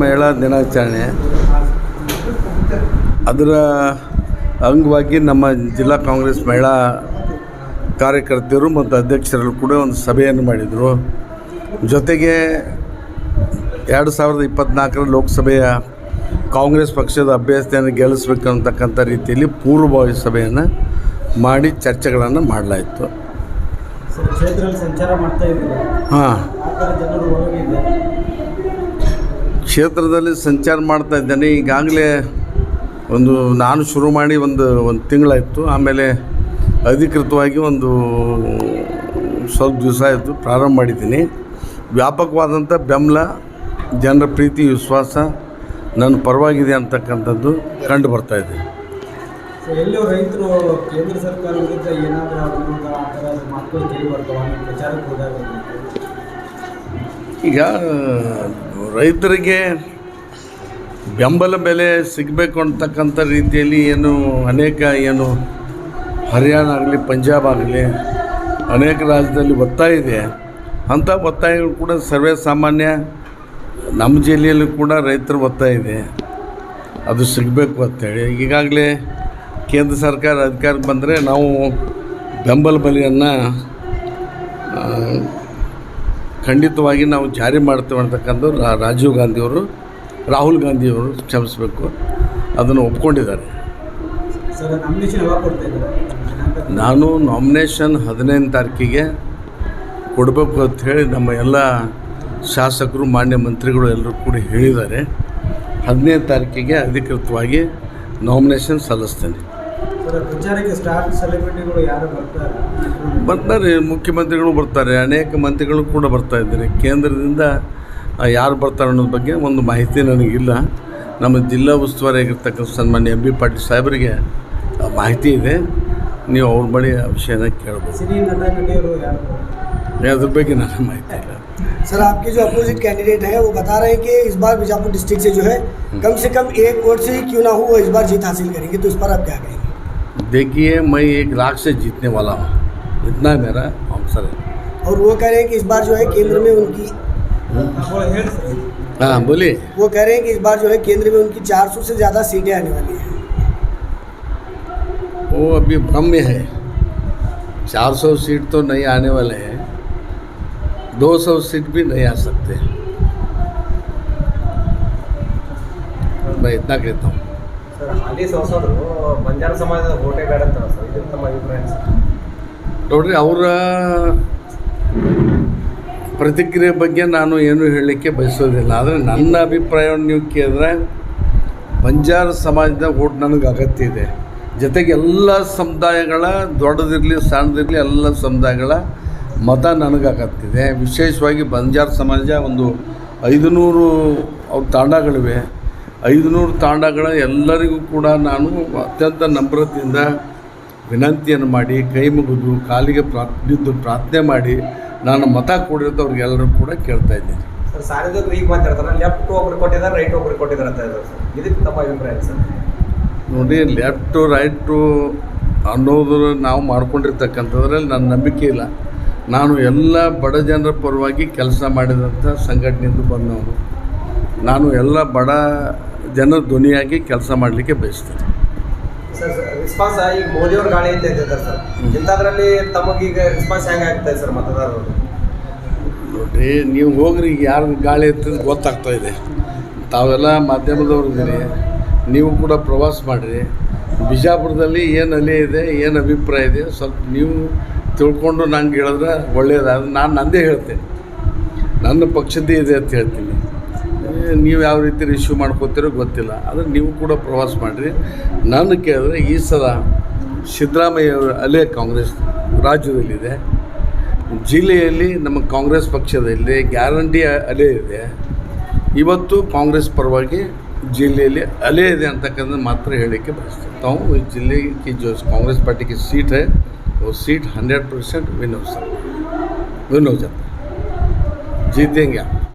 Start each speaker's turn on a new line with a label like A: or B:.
A: ಮಹಿಳಾ ದಿನಾಚರಣೆ. ಅದರ ಅಂಗವಾಗಿ ನಮ್ಮ ಜಿಲ್ಲಾ ಕಾಂಗ್ರೆಸ್ ಮಹಿಳಾ ಕಾರ್ಯಕರ್ತೆಯರು ಮತ್ತು ಅಧ್ಯಕ್ಷರು ಕೂಡ ಒಂದು ಸಭೆಯನ್ನು ಮಾಡಿದರು. ಜೊತೆಗೆ 2024 ಲೋಕಸಭೆಯ ಕಾಂಗ್ರೆಸ್ ಪಕ್ಷದ ಅಭ್ಯರ್ಥಿಯನ್ನು ಗೆಲ್ಲಿಸಬೇಕಂತಕ್ಕಂಥ ರೀತಿಯಲ್ಲಿ ಪೂರ್ವಭಾವಿ ಸಭೆಯನ್ನು ಮಾಡಿ ಚರ್ಚೆಗಳನ್ನು ಮಾಡಲಾಯಿತು. ಹಾಂ, ಕ್ಷೇತ್ರದಲ್ಲಿ ಸಂಚಾರ ಮಾಡ್ತಾ ಇದ್ದೇನೆ. ಈಗಾಗಲೇ ನಾನು ಶುರು ಮಾಡಿ ಒಂದು ತಿಂಗಳಾಯಿತು. ಆಮೇಲೆ ಅಧಿಕೃತವಾಗಿ ಸ್ವಲ್ಪ ದಿವಸ ಆಯಿತು ಪ್ರಾರಂಭ ಮಾಡಿದ್ದೀನಿ. ವ್ಯಾಪಕವಾದಂಥ ಬೆಂಬಲ, ಜನರ ಪ್ರೀತಿ ವಿಶ್ವಾಸ ನನ್ನ ಪರವಾಗಿದೆ ಅಂತಕ್ಕಂಥದ್ದು ಕಂಡು ಬರ್ತಾಯಿದೆ.
B: ಎಲ್ಲೋ ರೈತರು ಕೇಂದ್ರ ಸರ್ಕಾರ ವಿರುದ್ಧ ಏನಾದರೂ ಮಾತುಗಳು ಕೇಳಿ ಬರ್ತಾವೆ ಪ್ರಚಾರಕ್ಕೆ ಹೋದಾಗ?
A: ಈಗ ರೈತರಿಗೆ ಬೆಂಬಲ ಬೆಲೆ ಸಿಗಬೇಕು ಅಂತಕ್ಕಂಥ ರೀತಿಯಲ್ಲಿ ಅನೇಕ ಹರಿಯಾಣ ಆಗಲಿ ಪಂಜಾಬ್ ಆಗಲಿ ಅನೇಕ ರಾಜ್ಯದಲ್ಲಿ ಒತ್ತಾಯ ಇದೆ. ಅಂಥ ಒತ್ತಾಯಗಳು ಕೂಡ ಸರ್ವೇ ಸಾಮಾನ್ಯ ನಮ್ಮ ಜಿಲ್ಲೆಯಲ್ಲೂ ಕೂಡ ರೈತರ ಒತ್ತಾಯ ಇದೆ, ಅದು ಸಿಗಬೇಕು ಅಂತೇಳಿ. ಈಗಾಗಲೇ ಕೇಂದ್ರ ಸರ್ಕಾರ ಅಧಿಕಾರಕ್ಕೆ ಬಂದರೆ ನಾವು ಬೆಂಬಲ ಬೆಲೆಯನ್ನು ಖಂಡಿತವಾಗಿ ನಾವು ಜಾರಿ ಮಾಡ್ತೇವೆ ಅಂತಕ್ಕಂಥ ರಾಹುಲ್ ಗಾಂಧಿಯವರು ಕ್ಷಮಿಸಬೇಕು, ಅದನ್ನು ಒಪ್ಕೊಂಡಿದ್ದಾರೆ. ನಾನು ನಾಮಿನೇಷನ್ 15ನೇ ತಾರೀಕಿಗೆ ಕೊಡಬೇಕು ಅಂಥೇಳಿ ನಮ್ಮ ಎಲ್ಲ ಶಾಸಕರು, ಮಾನ್ಯ ಮಂತ್ರಿಗಳು ಎಲ್ಲರೂ ಕೂಡ ಹೇಳಿದ್ದಾರೆ. 15ನೇ ತಾರೀಕಿಗೆ ಅಧಿಕೃತವಾಗಿ ನಾಮಿನೇಷನ್ ಸಲ್ಲಿಸ್ತೇನೆ. ಬರ್ತಾರೆ, ಮುಖ್ಯಮಂತ್ರಿಗಳು ಬರ್ತಾರೆ, ಅನೇಕ ಮಂತ್ರಿಗಳು ಕೂಡ ಬರ್ತಾಯಿದ್ದಾರೆ. ಕೇಂದ್ರದಿಂದ ಯಾರು ಬರ್ತಾರೆ ಅನ್ನೋದ್ರ ಬಗ್ಗೆ ಒಂದು ಮಾಹಿತಿ ನನಗಿಲ್ಲ. ನಮ್ಮ ಜಿಲ್ಲಾ ಉಸ್ತುವಾರಿ ಆಗಿರ್ತಕ್ಕಂಥ ಸನ್ಮಾನ್ಯ MB ಪಾಟೀಲ್ ಸಾಹೇಬರಿಗೆ ಮಾಹಿತಿ ಇದೆ, ನೀವು ಅವ್ರ ಬಳಿ ಆ ವಿಷಯನ ಕೇಳ್ಬೋದು. ಅದ್ರ ಬಗ್ಗೆ ನನಗೆ ಮಾಹಿತಿ ಇಲ್ಲ.
C: सर, आपके जो अपोजिट कैंडिडेट है वो बता रहे हैं कि इस बार बीजापुर डिस्ट्रिक्ट से जो है कम से कम 1 वोट से ही क्यों ना हो वो इस बार जीत हासिल करेंगे, तो इस पर आप क्या कहेंगे?
A: देखिए, मैं 1 लाख से जीतने वाला हूँ, इतना मेरा आंसर है.
C: और वो कह रहे हैं कि इस बार जो है केंद्र में उनकी
A: हाँ बोलिए.
C: वो कह रहे हैं कि इस बार जो है केंद्र में उनकी 400 से ज़्यादा सीटें आने वाली हैं.
A: वो अभी भ्रम में है. 400 सीट तो नहीं आने वाले हैं, 200 सीट भी नहीं आ सकते. मैं इतना कहता हूँ.
B: ಸರ್, ಹಾಲಿ ಸಂಸದರು ಬಂಜಾರ ಸಮಾಜದ ಓಟೇ ಬೇಡ ಅಂತಾರೆ ಸರ್, ಇದು ತಮ್ಮ ಅಭಿಪ್ರಾಯ?
A: ನೋಡ್ರಿ, ಅವರ ಪ್ರತಿಕ್ರಿಯೆ ಬಗ್ಗೆ ನಾನು ಏನು ಹೇಳಲಿಕ್ಕೆ ಬಯಸೋದಿಲ್ಲ. ಆದರೆ ನನ್ನ ಅಭಿಪ್ರಾಯವನ್ನು ನೀವು ಕೇಳಿದ್ರೆ ಬಂಜಾರ ಸಮಾಜದ ಓಟ್ ನನಗೆ ಅಗತ್ಯ ಇದೆ. ಜೊತೆಗೆ ಎಲ್ಲ ಸಮುದಾಯಗಳ, ದೊಡ್ಡದಿರಲಿ ಸಣ್ಣದಿರಲಿ, ಎಲ್ಲ ಸಮುದಾಯಗಳ ಮತ ನನಗೆ ಅಗತ್ಯ ಇದೆ. ವಿಶೇಷವಾಗಿ ಬಂಜಾರ ಸಮಾಜ 500 ಅವ್ರ ತಾಂಡಗಳಿವೆ. 500 ತಾಂಡಗಳ ಎಲ್ಲರಿಗೂ ಕೂಡ ನಾನು ಅತ್ಯಂತ ನಮ್ರತೆಯಿಂದ ವಿನಂತಿಯನ್ನು ಮಾಡಿ, ಕೈ ಮುಗಿದು ಕಾಲಿಗೆ ಬಿದ್ದು ಪ್ರಾರ್ಥನೆ ಮಾಡಿ ನಾನು ಮತ ಕೊಡಿರೋದು ಅವ್ರಿಗೆಲ್ಲರೂ ಕೂಡ ಕೇಳ್ತಾ ಇದ್ದೀನಿ.
B: ಸರ್, ಸಾರ್ವಜನಿಕರು ಈಗ ಮಾತಾಡ್ತಾರೆ, ಲೆಫ್ಟ್ ಒಬ್ರು ಕೊಟ್ಟಿದ್ದಾರೆ, ರೈಟ್ ಒಬ್ರು ಕೊಟ್ಟಿದ್ದಾರೆ ಅಂತ ಇದ್ದಾರೆ ಸರ್, ಇದಕ್ಕೆ ತಮ್ಮ ಅಭಿಪ್ರಾಯ ಸರ್?
A: ನೋಡಿ, ಲೆಫ್ಟು ರೈಟು ಅನ್ನೋದು ನಾವು ಮಾಡ್ಕೊಂಡಿರ್ತಕ್ಕಂಥದ್ರಲ್ಲಿ ನನ್ನ ನಂಬಿಕೆ ಇಲ್ಲ. ನಾನು ಎಲ್ಲ ಬಡ ಜನರ ಪರವಾಗಿ ಕೆಲಸ ಮಾಡಿದಂಥ ಸಂಘಟನೆಯಿಂದ ಬಂದವನು. ನಾನು ಎಲ್ಲ ಬಡ ಜನರ ಧ್ವನಿಯಾಗಿ ಕೆಲಸ ಮಾಡಲಿಕ್ಕೆ ಬಯಸ್ತೇನೆ.
B: ಸರ್, ರೆಸ್ಪಾನ್ಸ್ ಈಗ ಮೋದಿಯವ್ರ ಗಾಳಿ ಅಂತ ಇದ್ದಾರೆ ಸರ್, ಇಂಥದ್ರಲ್ಲಿ ತಮಗೀಗ ರೆಸ್ಪಾನ್ಸ್ ಹೆಂಗೆ ಆಗ್ತಾಯಿದೆ ಸರ್ ಮತದಾರರು?
A: ನೋಡಿ, ನೀವು ಹೋಗ್ರಿ, ಈಗ ಯಾರು ಗಾಳಿ ಎತ್ತಿದ ಗೊತ್ತಾಗ್ತಾ ಇದೆ. ತಾವೆಲ್ಲ ಮಾಧ್ಯಮದವ್ರು ಇದ್ದೀರಿ, ನೀವು ಕೂಡ ಪ್ರವಾಸ ಮಾಡಿರಿ. ಬಿಜಾಪುರದಲ್ಲಿ ಏನು ಅಲೆ ಇದೆ, ಏನು ಅಭಿಪ್ರಾಯ ಇದೆ, ಸ್ವಲ್ಪ ನೀವು ತಿಳ್ಕೊಂಡು ನಂಗೆ ಹೇಳಿದ್ರೆ ಒಳ್ಳೆಯದು. ನಾನು ನಂದೇ ಹೇಳ್ತೇನೆ, ನನ್ನ ಪಕ್ಷದ್ದೇ ಇದೆ ಅಂತ ಹೇಳ್ತೀನಿ. ನೀವು ಯಾವ ರೀತಿ ರಿಸೀವ್ ಮಾಡ್ಕೋತೀರೋ ಗೊತ್ತಿಲ್ಲ, ಆದರೆ ನೀವು ಕೂಡ ಪ್ರವಾಸ ಮಾಡಿರಿ. ನಾನು ಕೇಳಿದ್ರೆ ಈ ಸಲ ಸಿದ್ದರಾಮಯ್ಯ ಅಲೆ ಕಾಂಗ್ರೆಸ್ ರಾಜ್ಯದಲ್ಲಿದೆ, ಜಿಲ್ಲೆಯಲ್ಲಿ ನಮ್ಮ ಕಾಂಗ್ರೆಸ್ ಪಕ್ಷದಲ್ಲಿ ಗ್ಯಾರಂಟಿ ಅಲೆ ಇದೆ. ಇವತ್ತು ಕಾಂಗ್ರೆಸ್ ಪರವಾಗಿ ಜಿಲ್ಲೆಯಲ್ಲಿ ಅಲೆ ಇದೆ ಅಂತಕ್ಕಂಥ ಮಾತ್ರ ಹೇಳಲಿಕ್ಕೆ ಬಯಸ್ತೀನಿ. ತಾವು ಈ ಜಿಲ್ಲೆ की जो कांग्रेस पार्टी की सीट है वो सीट 100% विन हो जाता है, जीतेंगे आप.